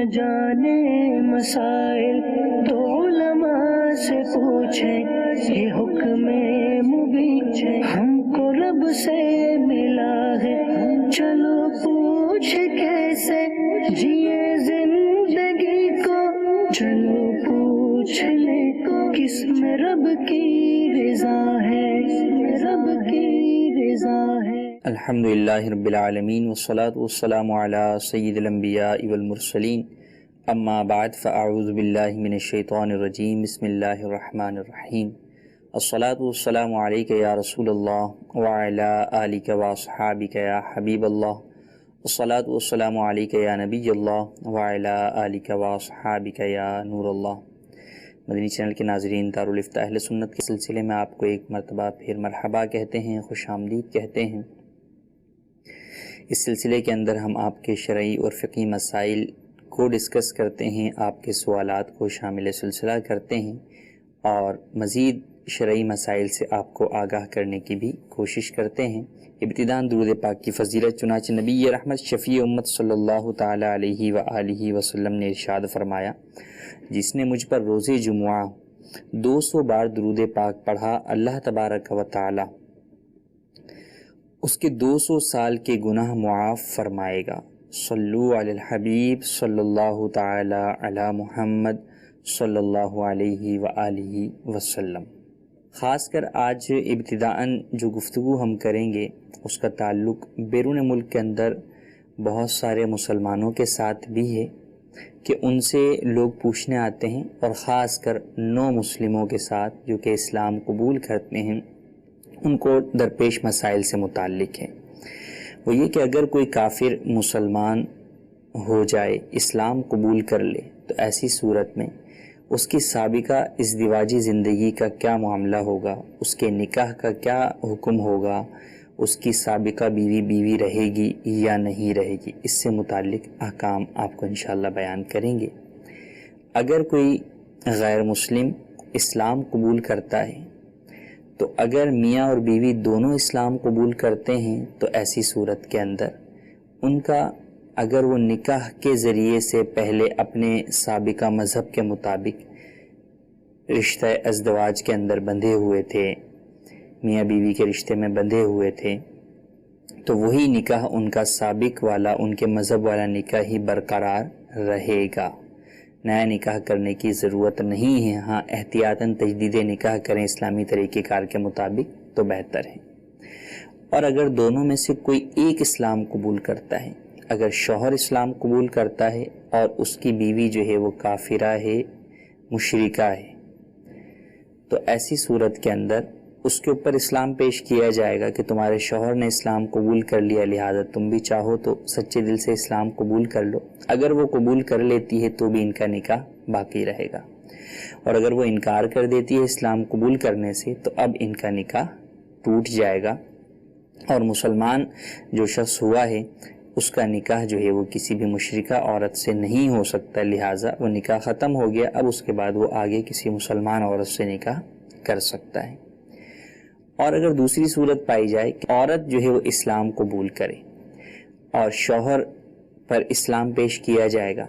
نہ جانے مسائل تو علماء سے پوچھیں، یہ حکم مبین ہم کو رب سے ملا ہے، چلو پوچھ کیسے جیے زندگی کو، چلو پوچھ لے کس میں رب کی رضا ہے، رب کی رضا ہے۔ الحمدللہ رب العالمین والصلاة والسلام علی سید الانبیاء والمرسلین، اما بعد فاعوذ باللہ من الشیطان الرجیم، بسم اللہ الرحمن الرحیم۔ الصلاة والسلام علیک یا رسول اللہ وعلی آلک واصحابک یا حبیب اللہ، الصلاة والسلام علیک یا نبی اللہ وعلی آلک واصحابک یا نور اللہ۔ مدنی چینل کے ناظرین، دارالفتاح اہل سنت کے سلسلے میں آپ کو ایک مرتبہ پھر مرحبا کہتے ہیں، خوش آمدید کہتے ہیں۔ اس سلسلے کے اندر ہم آپ کے شرعی اور فقہی مسائل کو ڈسکس کرتے ہیں، آپ کے سوالات کو شامل سلسلہ کرتے ہیں اور مزید شرعی مسائل سے آپ کو آگاہ کرنے کی بھی کوشش کرتے ہیں۔ ابتداءً درود پاک کی فضیلت، چنانچہ نبی رحمت شفیع امت صلی اللہ تعالی علیہ وآلہ وسلم نے ارشاد فرمایا، جس نے مجھ پر روز جمعہ 200 بار درود پاک پڑھا، اللہ تبارک و تعالی اس کے 200 سال کے گناہ معاف فرمائے گا۔ صلو علی الحبیب صلی اللہ تعالی علی محمد صلی اللہ علیہ وآلہ وسلم۔ خاص کر آج ابتداءً جو گفتگو ہم کریں گے اس کا تعلق بیرون ملک کے اندر بہت سارے مسلمانوں کے ساتھ بھی ہے کہ ان سے لوگ پوچھنے آتے ہیں، اور خاص کر نو مسلموں کے ساتھ جو کہ اسلام قبول کرتے ہیں، ان کو درپیش مسائل سے متعلق ہے۔ وہ یہ کہ اگر کوئی کافر مسلمان ہو جائے، اسلام قبول کر لے، تو ایسی صورت میں اس کی سابقہ ازدواجی زندگی کا کیا معاملہ ہوگا، اس کے نکاح کا کیا حکم ہوگا، اس کی سابقہ بیوی رہے گی یا نہیں رہے گی، اس سے متعلق احکام آپ کو انشاءاللہ بیان کریں گے۔ اگر کوئی غیر مسلم اسلام قبول کرتا ہے تو اگر میاں اور بیوی دونوں اسلام قبول کرتے ہیں تو ایسی صورت کے اندر ان کا اگر وہ نکاح کے ذریعے سے پہلے اپنے سابقہ مذہب کے مطابق رشتہ ازدواج کے اندر بندھے ہوئے تھے، میاں بیوی کے رشتے میں بندھے ہوئے تھے، تو وہی نکاح ان کا سابق والا، ان کے مذہب والا نکاح ہی برقرار رہے گا، نیا نکاح کرنے کی ضرورت نہیں ہے۔ ہاں احتیاطاً تجدید نکاح کریں اسلامی طریقہ کار کے مطابق تو بہتر ہے۔ اور اگر دونوں میں سے کوئی ایک اسلام قبول کرتا ہے، اگر شوہر اسلام قبول کرتا ہے اور اس کی بیوی جو ہے وہ کافرہ ہے، مشرکہ ہے، تو ایسی صورت کے اندر اس کے اوپر اسلام پیش کیا جائے گا کہ تمہارے شوہر نے اسلام قبول کر لیا، لہذا تم بھی چاہو تو سچے دل سے اسلام قبول کر لو۔ اگر وہ قبول کر لیتی ہے تو بھی ان کا نکاح باقی رہے گا، اور اگر وہ انکار کر دیتی ہے اسلام قبول کرنے سے تو اب ان کا نکاح ٹوٹ جائے گا، اور مسلمان جو شخص ہوا ہے اس کا نکاح جو ہے وہ کسی بھی مشرکہ عورت سے نہیں ہو سکتا، لہٰذا وہ نکاح ختم ہو گیا، اب اس کے بعد وہ آگے کسی مسلمان عورت سے نکاح کر سکتا ہے۔ اور اگر دوسری صورت پائی جائے کہ عورت جو ہے وہ اسلام قبول کرے اور شوہر پر اسلام پیش کیا جائے گا،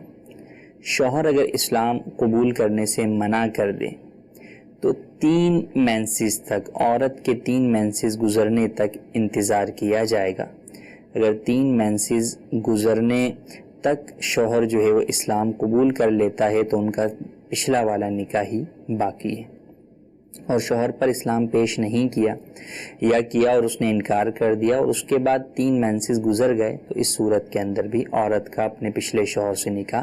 شوہر اگر اسلام قبول کرنے سے منع کر دے تو 3 مینسز تک، عورت کے 3 مینسز گزرنے تک انتظار کیا جائے گا۔ اگر 3 مینسز گزرنے تک شوہر جو ہے وہ اسلام قبول کر لیتا ہے تو ان کا پچھلا والا نکاح ہی باقی ہے، اور شوہر پر اسلام پیش نہیں کیا یا کیا اور اس نے انکار کر دیا اور اس کے بعد 3 مینسز گزر گئے تو اس صورت کے اندر بھی عورت کا اپنے پچھلے شوہر سے نکاح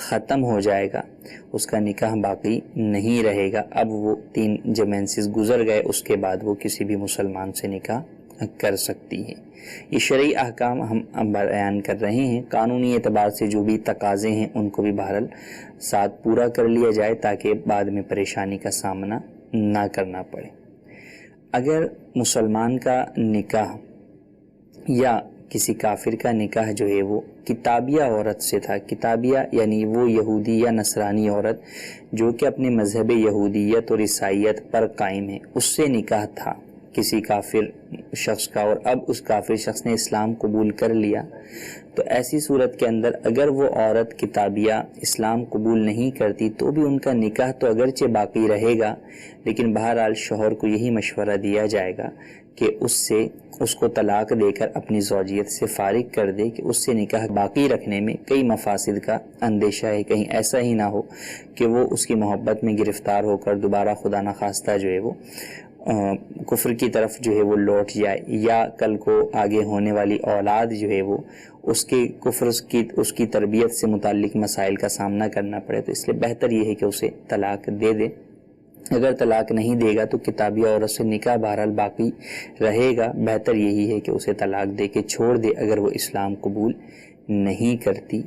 ختم ہو جائے گا، اس کا نکاح باقی نہیں رہے گا۔ اب وہ 3 جو مینسز گزر گئے اس کے بعد وہ کسی بھی مسلمان سے نکاح کر سکتی ہے۔ یہ شرعی احکام ہم بیان کر رہے ہیں، قانونی اعتبار سے جو بھی تقاضے ہیں ان کو بھی بہرحال ساتھ پورا کر لیا جائے تاکہ بعد میں پریشانی کا سامنا نہ کرنا پڑے۔ اگر مسلمان کا نکاح یا کسی کافر کا نکاح جو ہے وہ کتابیہ عورت سے تھا، کتابیہ یعنی وہ یہودی یا نصرانی عورت جو کہ اپنے مذہب یہودیت اور عیسائیت پر قائم ہے، اس سے نکاح تھا، کسی کافر شخص کا اور اب اس کافر شخص نے اسلام قبول کر لیا، تو ایسی صورت کے اندر اگر وہ عورت کتابیہ اسلام قبول نہیں کرتی تو بھی ان کا نکاح تو اگرچہ باقی رہے گا، لیکن بہرحال شوہر کو یہی مشورہ دیا جائے گا کہ اس کو طلاق دے کر اپنی زوجیت سے فارغ کر دے، کہ اس سے نکاح باقی رکھنے میں کئی مفاسد کا اندیشہ ہے، کہیں ایسا ہی نہ ہو کہ وہ اس کی محبت میں گرفتار ہو کر دوبارہ خدا نخواستہ جو ہے وہ کفر کی طرف جو ہے وہ لوٹ جائے، یا کل کو آگے ہونے والی اولاد جو ہے وہ اس کے کفر اس کی تربیت سے متعلق مسائل کا سامنا کرنا پڑے۔ تو اس لیے بہتر یہ ہے کہ اسے طلاق دے دے۔ اگر طلاق نہیں دے گا تو کتابی عورت سے نکاح بہرحال باقی رہے گا، بہتر یہی ہے کہ اسے طلاق دے کے چھوڑ دے اگر وہ اسلام قبول نہیں کرتی۔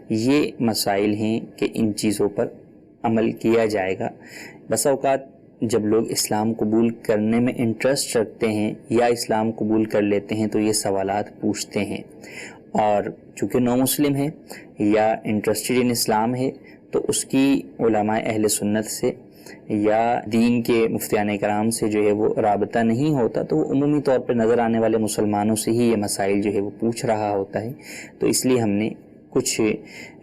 یہ مسائل ہیں کہ ان چیزوں پر عمل کیا جائے گا۔ بس اوقات جب لوگ اسلام قبول کرنے میں انٹرسٹ رکھتے ہیں یا اسلام قبول کر لیتے ہیں تو یہ سوالات پوچھتے ہیں، اور چونکہ نو مسلم ہے یا انٹرسٹڈ ان اسلام ہے تو اس کی علماء اہل سنت سے یا دین کے مفتیان کرام سے جو ہے وہ رابطہ نہیں ہوتا، تو وہ عمومی طور پر نظر آنے والے مسلمانوں سے ہی یہ مسائل جو ہے وہ پوچھ رہا ہوتا ہے۔ تو اس لیے ہم نے کچھ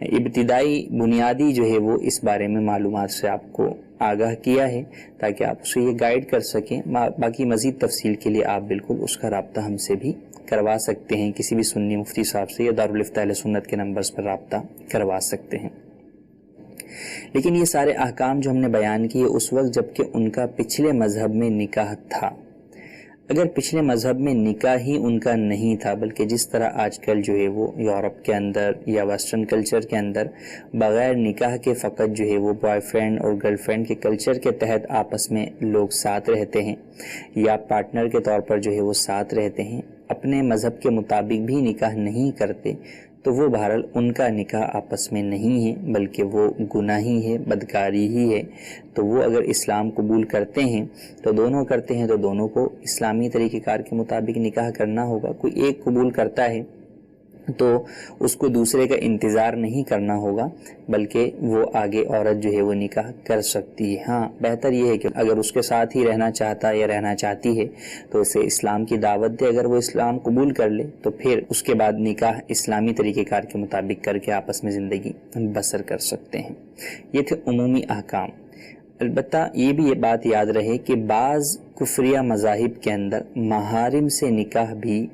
ابتدائی بنیادی جو ہے وہ اس بارے میں معلومات سے آپ کو آگاہ کیا ہے تاکہ آپ اسے یہ گائیڈ کر سکیں۔ باقی مزید تفصیل کے لیے آپ بالکل اس کا رابطہ ہم سے بھی کروا سکتے ہیں، کسی بھی سنی مفتی صاحب سے یا دارالفتہ اہل سنت کے نمبرز پر رابطہ کروا سکتے ہیں۔ لیکن یہ سارے احکام جو ہم نے بیان کیے اس وقت جب کہ ان کا پچھلے مذہب میں نکاح تھا۔ اگر پچھلے مذہب میں نکاح ہی ان کا نہیں تھا، بلکہ جس طرح آج کل جو ہے وہ یورپ کے اندر یا ویسٹرن کلچر کے اندر بغیر نکاح کے فقط جو ہے وہ بوائے فرینڈ اور گرل فرینڈ کے کلچر کے تحت آپس میں لوگ ساتھ رہتے ہیں یا پارٹنر کے طور پر جو ہے وہ ساتھ رہتے ہیں، اپنے مذہب کے مطابق بھی نکاح نہیں کرتے، تو وہ بہرحال ان کا نکاح آپس میں نہیں ہے بلکہ وہ گناہ ہی ہے، بدکاری ہی ہے۔ تو وہ اگر اسلام قبول کرتے ہیں تو دونوں کو اسلامی طریقہ کار کے مطابق نکاح کرنا ہوگا۔ کوئی ایک قبول کرتا ہے تو اس کو دوسرے کا انتظار نہیں کرنا ہوگا، بلکہ وہ آگے عورت جو ہے وہ نکاح کر سکتی ہے۔ ہاں بہتر یہ ہے کہ اگر اس کے ساتھ ہی رہنا چاہتا ہے یا رہنا چاہتی ہے تو اسے اسلام کی دعوت دے، اگر وہ اسلام قبول کر لے تو پھر اس کے بعد نکاح اسلامی طریقہ کار کے مطابق کر کے آپس میں زندگی بسر کر سکتے ہیں۔ یہ تھے عمومی احکام۔ البتہ یہ بھی یہ بات یاد رہے کہ بعض کفریہ مذاہب کے اندر محارم سے نکاح بھی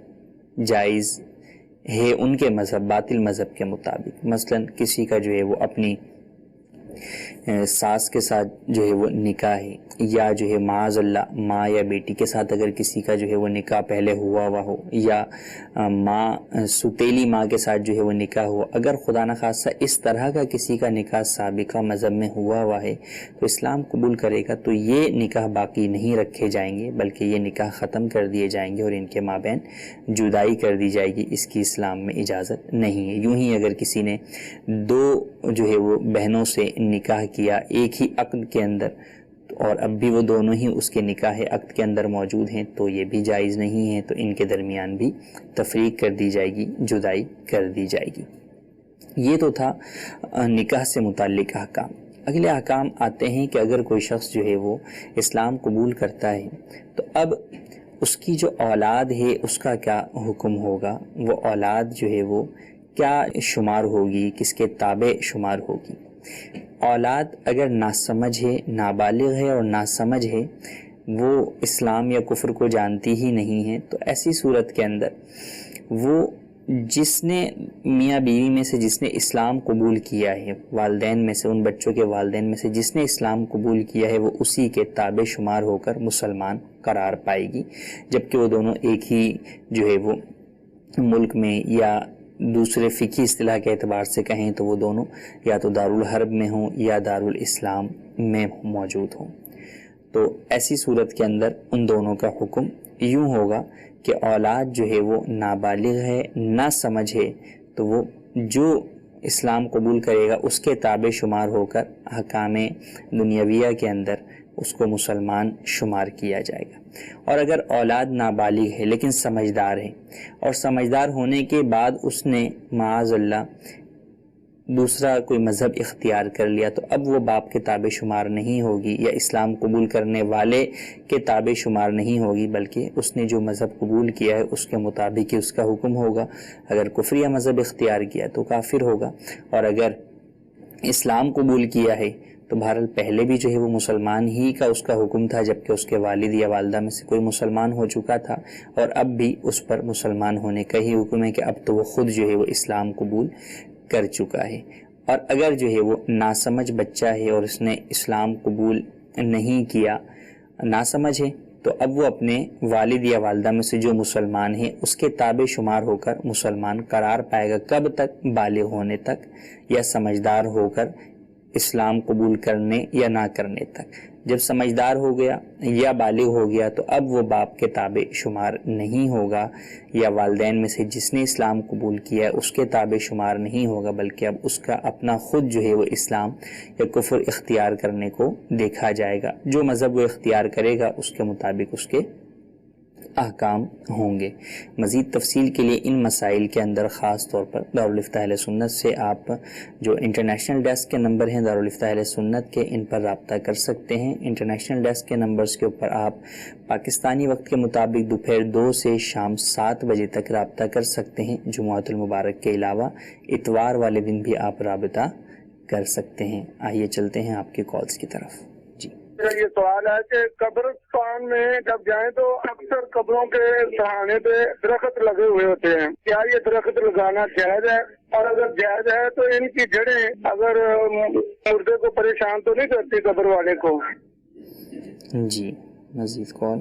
جائز ہے ان کے مذہب، باطل مذہب کے مطابق۔ مثلا کسی کا جو ہے وہ اپنی ساس کے ساتھ جو ہے وہ نکاح ہے، یا جو ہے معاذ اللہ ماں یا بیٹی کے ساتھ اگر کسی کا جو ہے وہ نکاح پہلے ہوا ہو، یا ماں ستیلی ماں کے ساتھ جو ہے وہ نکاح ہوا، اگر خدا نخواستہ اس طرح کا کسی کا نکاح سابقہ مذہب میں ہوا ہے تو اسلام قبول کرے گا تو یہ نکاح باقی نہیں رکھے جائیں گے بلکہ یہ نکاح ختم کر دیے جائیں گے اور ان کے مابین جدائی کر دی جائے گی۔ اس کی اسلام میں اجازت نہیں ہے۔ یوں ہی اگر کسی نے دو جو ہے وہ بہنوں سے نکاح کیا ایک ہی عقد کے اندر اور اب بھی وہ دونوں ہی اس کے نکاح عقد کے اندر موجود ہیں تو یہ بھی جائز نہیں ہے، تو ان کے درمیان بھی تفریق کر دی جائے گی، جدائی کر دی جائے گی۔ یہ تو تھا نکاح سے متعلق احکام۔ اگلے احکام آتے ہیں کہ اگر کوئی شخص جو ہے وہ اسلام قبول کرتا ہے تو اب اس کی جو اولاد ہے اس کا کیا حکم ہوگا، وہ اولاد جو ہے وہ کیا شمار ہوگی، کس کے تابع شمار ہوگی۔ اولاد اگر ناسمجھ ہے، نابالغ ہے اور ناسمجھ ہے، وہ اسلام یا کفر کو جانتی ہی نہیں ہے، تو ایسی صورت کے اندر وہ جس نے میاں بیوی میں سے جس نے اسلام قبول کیا ہے، والدین میں سے، ان بچوں کے والدین میں سے جس نے اسلام قبول کیا ہے، وہ اسی کے تابع شمار ہو کر مسلمان قرار پائے گی، جبکہ وہ دونوں ایک ہی جو ہے وہ ملک میں یا دوسرے فقہی اصطلاح کے اعتبار سے کہیں تو وہ دونوں یا تو دارالحرب میں ہوں یا دارالاسلام میں موجود ہوں۔ تو ایسی صورت کے اندر ان دونوں کا حکم یوں ہوگا کہ اولاد جو ہے وہ نابالغ ہے، نہ سمجھ ہے، تو وہ جو اسلام قبول کرے گا اس کے تابع شمار ہو کر حکام دنیاویہ کے اندر اس کو مسلمان شمار کیا جائے گا۔ اور اگر اولاد نابالغ ہے لیکن سمجھدار ہے اور سمجھدار ہونے کے بعد اس نے معاذ اللہ دوسرا کوئی مذہب اختیار کر لیا تو اب وہ باپ کے تابع شمار نہیں ہوگی یا اسلام قبول کرنے والے کے تابع شمار نہیں ہوگی، بلکہ اس نے جو مذہب قبول کیا ہے اس کے مطابق ہی اس کا حکم ہوگا۔ اگر کفریہ مذہب اختیار کیا تو کافر ہوگا، اور اگر اسلام قبول کیا ہے تو بہرحال پہلے بھی جو ہے وہ مسلمان ہی کا اس کا حکم تھا، جبکہ اس کے والد یا والدہ میں سے کوئی مسلمان ہو چکا تھا، اور اب بھی اس پر مسلمان ہونے کا ہی حکم ہے کہ اب تو وہ خود جو ہے وہ اسلام قبول کر چکا ہے۔ اور اگر جو ہے وہ ناسمجھ بچہ ہے اور اس نے اسلام قبول نہیں کیا، ناسمجھ ہے، تو اب وہ اپنے والد یا والدہ میں سے جو مسلمان ہے اس کے تابع شمار ہو کر مسلمان قرار پائے گا۔ کب تک؟ بالغ ہونے تک، یا سمجھدار ہو کر اسلام قبول کرنے یا نہ کرنے تک۔ جب سمجھدار ہو گیا یا بالغ ہو گیا تو اب وہ باپ کے تابع شمار نہیں ہوگا، یا والدین میں سے جس نے اسلام قبول کیا ہے اس کے تابع شمار نہیں ہوگا، بلکہ اب اس کا اپنا خود جو ہے وہ اسلام یا کفر اختیار کرنے کو دیکھا جائے گا۔ جو مذہب وہ اختیار کرے گا اس کے مطابق اس کے احکام ہوں گے۔ مزید تفصیل کے لیے ان مسائل کے اندر خاص طور پر دارالفتہ اہل سنت سے آپ جو انٹرنیشنل ڈیسک کے نمبر ہیں دارالفتہ اہل سنت کے، ان پر رابطہ کر سکتے ہیں۔ انٹرنیشنل ڈیسک کے نمبرز کے اوپر آپ پاکستانی وقت کے مطابق دوپہر 2 سے شام 7 بجے تک رابطہ کر سکتے ہیں۔ جمعۃ المبارک کے علاوہ اتوار والے دن بھی آپ رابطہ کر سکتے ہیں۔ آئیے چلتے ہیں آپ کے کالز کی طرف۔ میرا یہ سوال ہے کہ قبرستان میں جب جائیں تو اکثر قبروں کے سہانے پہ درخت لگے ہوئے ہوتے ہیں، کیا یہ درخت لگانا جائز ہے؟ اور اگر جائز ہے تو ان کی جڑیں اگر مردے کو پریشان تو نہیں کرتی قبر والے کو؟ جی مزید کال۔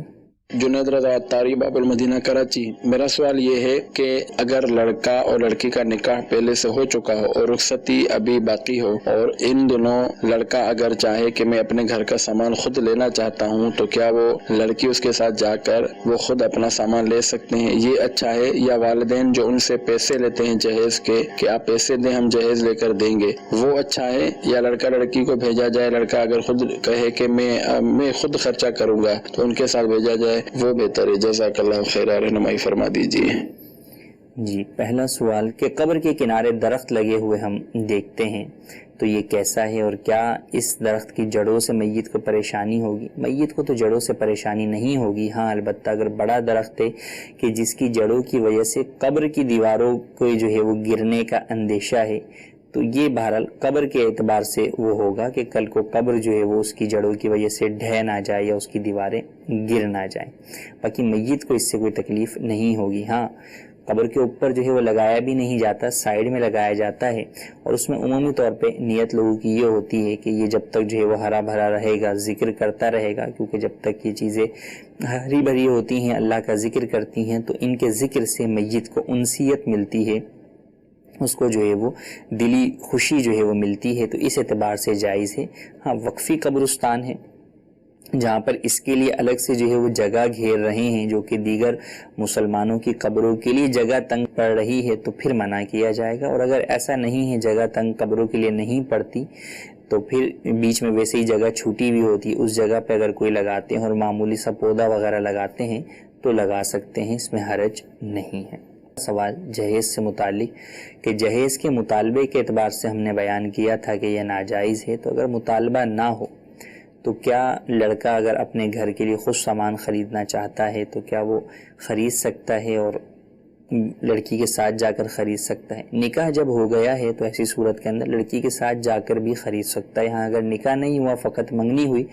جنید رضا عطاری باب المدینہ کراچی۔ میرا سوال یہ ہے کہ اگر لڑکا اور لڑکی کا نکاح پہلے سے ہو چکا ہو اور رخصتی ابھی باقی ہو، اور ان دونوں لڑکا اگر چاہے کہ میں اپنے گھر کا سامان خود لینا چاہتا ہوں، تو کیا وہ لڑکی اس کے ساتھ جا کر وہ خود اپنا سامان لے سکتے ہیں؟ یہ اچھا ہے، یا والدین جو ان سے پیسے لیتے ہیں جہیز کے کہ آپ پیسے دیں ہم جہیز لے کر دیں گے، وہ اچھا ہے، یا لڑکا لڑکی کو بھیجا جائے، لڑکا اگر خود کہے کہ میں خود خرچہ کروں گا تو ان کے ساتھ بھیجا جائے وہ بہتر ہے؟ جزاک اللہ خیر، رہنمائی فرما دیجیے۔ جی پہلا سوال کہ قبر کے کنارے درخت لگے ہوئے ہم دیکھتے ہیں تو یہ کیسا ہے، اور کیا اس درخت کی جڑوں سے میت کو پریشانی ہوگی؟ میت کو تو جڑوں سے پریشانی نہیں ہوگی، ہاں البتہ اگر بڑا درخت ہے کہ جس کی جڑوں کی وجہ سے قبر کی دیواروں کو جو ہے وہ گرنے کا اندیشہ ہے، تو یہ بہرحال قبر کے اعتبار سے وہ ہوگا کہ کل کو قبر جو ہے وہ اس کی جڑوں کی وجہ سے ڈھہ نہ جائے یا اس کی دیواریں گر نہ جائیں۔ باقی میت کو اس سے کوئی تکلیف نہیں ہوگی۔ ہاں قبر کے اوپر جو ہے وہ لگایا بھی نہیں جاتا، سائیڈ میں لگایا جاتا ہے، اور اس میں عمومی طور پہ نیت لوگوں کی یہ ہوتی ہے کہ یہ جب تک جو ہے وہ ہرا بھرا رہے گا، ذکر کرتا رہے گا، کیونکہ جب تک یہ چیزیں ہری بھری ہوتی ہیں، اللہ کا ذکر کرتی ہیں، تو ان کے ذکر سے میت کو انسیت ملتی ہے، اس کو جو ہے وہ دلی خوشی جو ہے وہ ملتی ہے، تو اس اعتبار سے جائز ہے۔ ہاں وقفی قبرستان ہے جہاں پر اس کے لیے الگ سے جو ہے وہ جگہ گھیر رہے ہیں جو کہ دیگر مسلمانوں کی قبروں کے لیے جگہ تنگ پڑ رہی ہے، تو پھر منع کیا جائے گا۔ اور اگر ایسا نہیں ہے، جگہ تنگ قبروں کے لیے نہیں پڑتی، تو پھر بیچ میں ویسے ہی جگہ چھوٹی بھی ہوتی ہے، اس جگہ پہ اگر کوئی لگاتے ہیں اور معمولی سا پودا وغیرہ لگاتے ہیں تو لگا سکتے ہیں، اس میں حرج نہیں ہے۔ سوال جہیز سے متعلق کہ جہیز کے مطالبے کے اعتبار سے ہم نے بیان کیا تھا کہ یہ ناجائز ہے، تو اگر مطالبہ نہ ہو تو کیا لڑکا اگر اپنے گھر کے لیے خود سامان خریدنا چاہتا ہے تو کیا وہ خرید سکتا ہے اور لڑکی کے ساتھ جا کر خرید سکتا ہے؟ نکاح جب ہو گیا ہے تو ایسی صورت کے اندر لڑکی کے ساتھ جا کر بھی خرید سکتا ہے۔ ہاں اگر نکاح نہیں ہوا، فقط منگنی ہوئی،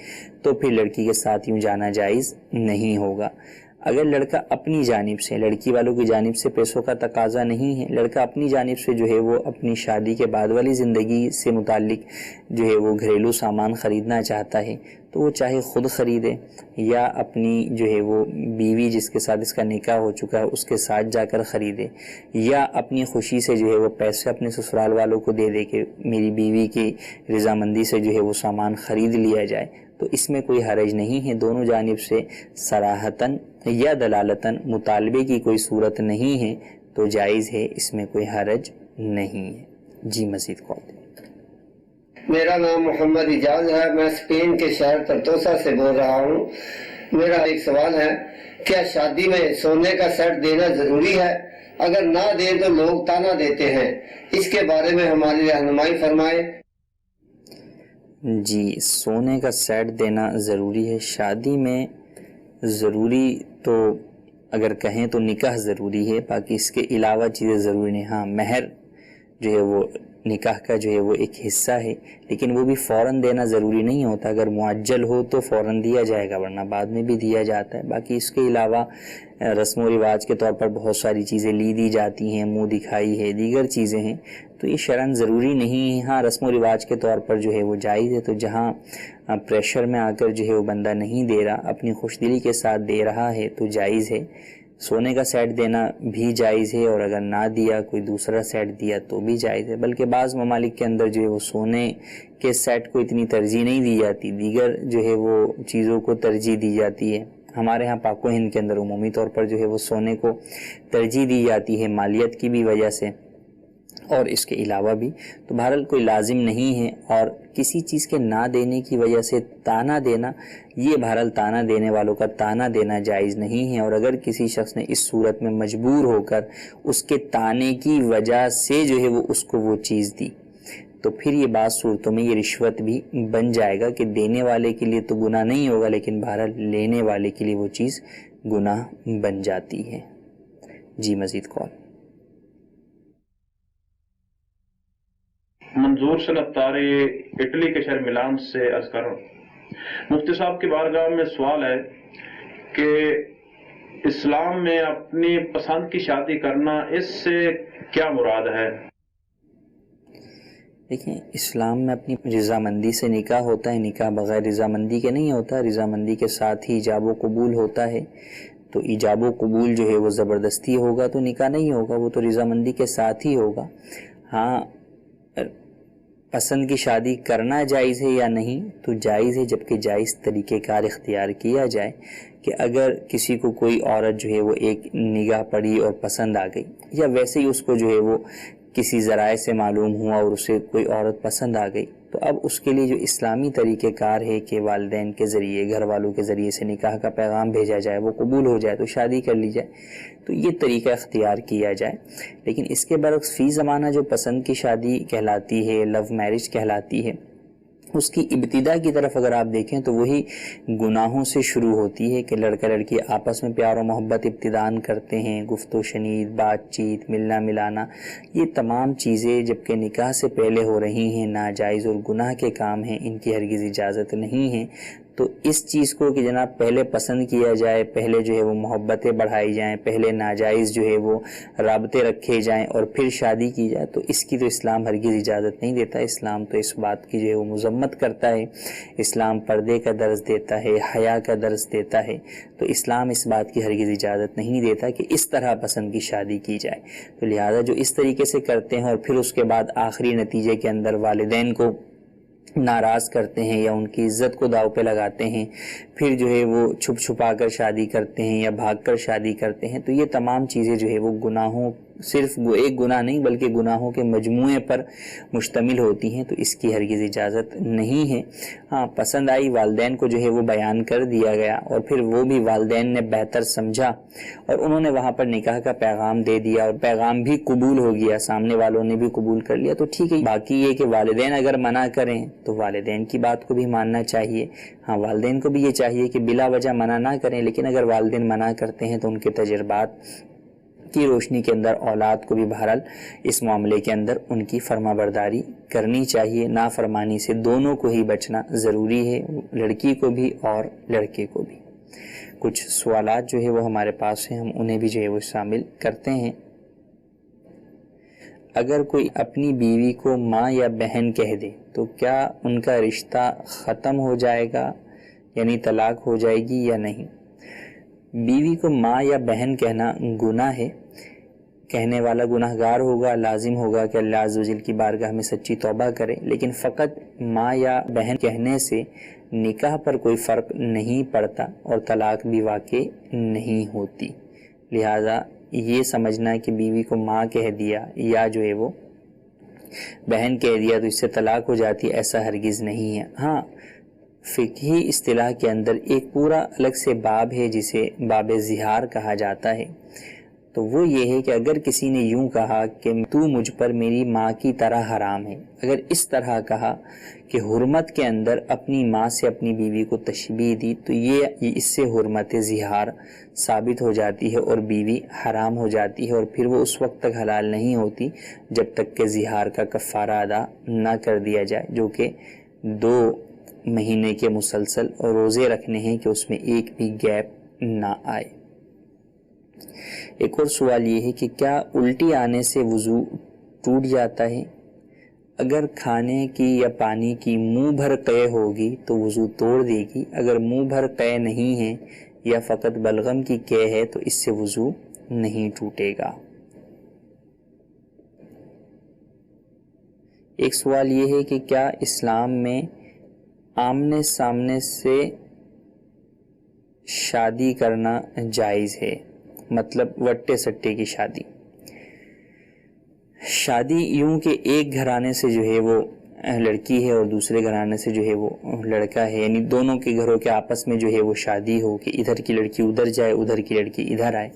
تو پھر لڑکی کے ساتھ یوں جانا جائز نہیں ہوگا۔ اگر لڑکا اپنی جانب سے، لڑکی والوں کی جانب سے پیسوں کا تقاضا نہیں ہے، لڑکا اپنی جانب سے جو ہے وہ اپنی شادی کے بعد والی زندگی سے متعلق جو ہے وہ گھریلو سامان خریدنا چاہتا ہے، تو وہ چاہے خود خریدے یا اپنی جو ہے وہ بیوی جس کے ساتھ اس کا نکاح ہو چکا ہے اس کے ساتھ جا کر خریدے، یا اپنی خوشی سے جو ہے وہ پیسے اپنے سسرال والوں کو دے دے کہ میری بیوی کی رضامندی سے جو ہے وہ سامان خرید لیا جائے، تو اس میں کوئی حرج نہیں ہے۔ دونوں جانب سے صراحتاً یا دلالتاً مطالبے کی کوئی صورت نہیں ہے تو جائز ہے، اس میں کوئی حرج نہیں ہے۔ جی مزید کال دیں۔ میرا نام محمد اجاز ہے، میں اسپین کے شہر ترتوسا سے بول رہا ہوں۔ میرا ایک سوال ہے، کیا شادی میں سونے کا سیٹ دینا ضروری ہے؟ اگر نہ دیں تو لوگ تانا دیتے ہیں، اس کے بارے میں ہماری رہنمائی فرمائے۔ جی، سونے کا سیٹ دینا ضروری ہے شادی میں، ضروری تو اگر کہیں تو نکاح ضروری ہے، باقی اس کے علاوہ چیزیں ضروری نہیں۔ ہاں، مہر جو ہے وہ نکاح کا جو ہے وہ ایک حصہ ہے، لیکن وہ بھی فوراً دینا ضروری نہیں ہوتا، اگر معجل ہو تو فوراً دیا جائے گا، ورنہ بعد میں بھی دیا جاتا ہے۔ باقی اس کے علاوہ رسم و رواج کے طور پر بہت ساری چیزیں لی دی جاتی ہیں، منہ دکھائی ہے، دیگر چیزیں ہیں، تو یہ شرعاً ضروری نہیں ہے۔ ہاں، رسم و رواج کے طور پر جو ہے وہ جائز ہے، تو جہاں پریشر میں آ کر جو ہے وہ بندہ نہیں دے رہا، اپنی خوش دلی کے ساتھ دے رہا ہے تو جائز ہے۔ سونے کا سیٹ دینا بھی جائز ہے، اور اگر نہ دیا، کوئی دوسرا سیٹ دیا تو بھی جائز ہے، بلکہ بعض ممالک کے اندر جو ہے وہ سونے کے سیٹ کو اتنی ترجیح نہیں دی جاتی، دیگر جو ہے وہ چیزوں کو ترجیح دی جاتی ہے۔ ہمارے ہاں پاک و ہند کے اندر عمومی طور پر جو ہے وہ سونے کو ترجیح دی جاتی ہے، مالیت کی بھی وجہ سے اور اس کے علاوہ بھی، تو بہرحال کوئی لازم نہیں ہے۔ اور کسی چیز کے نہ دینے کی وجہ سے تانا دینا، یہ بہرحال تانا دینے والوں کا تانا دینا جائز نہیں ہے، اور اگر کسی شخص نے اس صورت میں مجبور ہو کر اس کے تانے کی وجہ سے جو ہے وہ اس کو وہ چیز دی، تو پھر یہ بعض صورتوں میں یہ رشوت بھی بن جائے گا، کہ دینے والے کے لیے تو گناہ نہیں ہوگا، لیکن بہرحال لینے والے کے لیے وہ چیز گناہ بن جاتی ہے۔ جی، مزید کال۔ منظور صنعت طاری اٹلی کے شہر ملان سے عرض کر رہا ہوں، مفتی صاحب کی بارگاہ میں سوال ہے کہ اسلام میں اپنی پسند کی شادی کرنا، اس سے کیا مراد ہے؟ دیکھیں، اسلام میں اپنی رضامندی سے نکاح ہوتا ہے، نکاح بغیر رضامندی کے نہیں ہوتا، رضامندی کے ساتھ ہی ایجاب و قبول ہوتا ہے، تو ایجاب و قبول جو ہے وہ زبردستی ہوگا تو نکاح نہیں ہوگا، وہ تو رضامندی کے ساتھ ہی ہوگا۔ ہاں، پسند کی شادی کرنا جائز ہے یا نہیں، تو جائز ہے، جبکہ جائز طریقہ کار اختیار کیا جائے، کہ اگر کسی کو کوئی عورت جو ہے وہ ایک نگاہ پڑی اور پسند آ گئی، یا ویسے ہی اس کو جو ہے وہ کسی ذرائع سے معلوم ہوا اور اسے کوئی عورت پسند آ گئی، تو اب اس کے لیے جو اسلامی طریقہ کار ہے کہ والدین کے ذریعے، گھر والوں کے ذریعے سے نکاح کا پیغام بھیجا جائے، وہ قبول ہو جائے تو شادی کر لی جائے، تو یہ طریقہ اختیار کیا جائے۔ لیکن اس کے برعکس فی زمانہ جو پسند کی شادی کہلاتی ہے، لو میرج کہلاتی ہے، اس کی ابتدا کی طرف اگر آپ دیکھیں تو وہی گناہوں سے شروع ہوتی ہے، کہ لڑکا لڑکی آپس میں پیار و محبت ابتدان کرتے ہیں، گفت و شنید، بات چیت، ملنا ملانا، یہ تمام چیزیں جبکہ نکاح سے پہلے ہو رہی ہیں، ناجائز اور گناہ کے کام ہیں، ان کی ہرگز اجازت نہیں ہے۔ تو اس چیز کو کہ جناب پہلے پسند کیا جائے، پہلے جو ہے وہ محبتیں بڑھائی جائیں، پہلے ناجائز جو ہے وہ رابطے رکھے جائیں اور پھر شادی کی جائے، تو اس کی تو اسلام ہرگز اجازت نہیں دیتا۔ اسلام تو اس بات کی جو ہے وہ مذمت کرتا ہے، اسلام پردے کا درس دیتا ہے، حیا کا درس دیتا ہے، تو اسلام اس بات کی ہرگز اجازت نہیں دیتا کہ اس طرح پسند کی شادی کی جائے۔ تو لہٰذا جو اس طریقے سے کرتے ہیں اور پھر اس کے بعد آخری نتیجے کے اندر والدین کو ناراض کرتے ہیں یا ان کی عزت کو داؤ پہ لگاتے ہیں، پھر جو ہے وہ چھپ چھپا کر شادی کرتے ہیں یا بھاگ کر شادی کرتے ہیں، تو یہ تمام چیزیں جو ہے وہ گناہوں، صرف ایک گناہ نہیں بلکہ گناہوں کے مجموعے پر مشتمل ہوتی ہیں، تو اس کی ہرگز اجازت نہیں ہے۔ ہاں، پسند آئی، والدین کو جو ہے وہ بیان کر دیا گیا اور پھر وہ بھی والدین نے بہتر سمجھا اور انہوں نے وہاں پر نکاح کا پیغام دے دیا اور پیغام بھی قبول ہو گیا، سامنے والوں نے بھی قبول کر لیا، تو ٹھیک ہے۔ باقی یہ کہ والدین اگر منع کریں تو والدین کی بات کو بھی ماننا چاہیے۔ ہاں، والدین کو بھی یہ چاہیے کہ بلا وجہ منع نہ کریں، لیکن اگر والدین منع کرتے ہیں تو ان کے تجربات کی روشنی کے اندر اولاد کو بھی بہرحال اس معاملے کے اندر ان کی فرما برداری کرنی چاہیے۔ نافرمانی سے دونوں کو ہی بچنا ضروری ہے، لڑکی کو بھی اور لڑکے کو بھی۔ کچھ سوالات جو ہے وہ ہمارے پاس ہیں، ہم انہیں بھی جو ہے وہ شامل کرتے ہیں۔ اگر کوئی اپنی بیوی کو ماں یا بہن کہہ دے تو کیا ان کا رشتہ ختم ہو جائے گا، یعنی طلاق ہو جائے گی یا نہیں؟ بیوی کو ماں یا بہن کہنا گناہ ہے، کہنے والا گناہ گار ہوگا، لازم ہوگا کہ اللہ عز و جل کی بارگاہ میں سچی توبہ کرے، لیکن فقط ماں یا بہن کہنے سے نکاح پر کوئی فرق نہیں پڑتا اور طلاق بھی واقع نہیں ہوتی۔ لہذا یہ سمجھنا کہ بیوی کو ماں کہہ دیا یا جو ہے وہ بہن کہہ دیا تو اس سے طلاق ہو جاتی، ایسا ہرگز نہیں ہے۔ ہاں، فقہی اصطلاح کے اندر ایک پورا الگ سے باب ہے جسے باب زہار کہا جاتا ہے، تو وہ یہ ہے کہ اگر کسی نے یوں کہا کہ تو مجھ پر میری ماں کی طرح حرام ہے، اگر اس طرح کہا کہ حرمت کے اندر اپنی ماں سے اپنی بیوی کو تشبیہ دی، تو یہ اس سے حرمت زہار ثابت ہو جاتی ہے اور بیوی حرام ہو جاتی ہے، اور پھر وہ اس وقت تک حلال نہیں ہوتی جب تک کہ زہار کا کفارہ ادا نہ کر دیا جائے، جو کہ 2 مہینے کے مسلسل روزے رکھنے ہیں کہ اس میں ایک بھی گیپ نہ آئے۔ ایک اور سوال یہ ہے کہ کیا الٹی آنے سے وضو ٹوٹ جاتا ہے؟ اگر کھانے کی یا پانی کی منہ بھر قے ہوگی تو وضو توڑ دے گی، اگر منہ بھر قے نہیں ہے یا فقط بلغم کی قے ہے تو اس سے وضو نہیں ٹوٹے گا۔ ایک سوال یہ ہے کہ کیا اسلام میں آمنے سامنے سے شادی کرنا جائز ہے؟ مطلب وٹے سٹے کی شادی یوں کہ ایک گھرانے سے جو ہے وہ لڑکی ہے اور دوسرے گھرانے سے جو ہے وہ لڑکا ہے، یعنی دونوں کے گھروں کے آپس میں جو ہے وہ شادی ہو کہ ادھر کی لڑکی ادھر جائے، ادھر کی لڑکی ادھر آئے،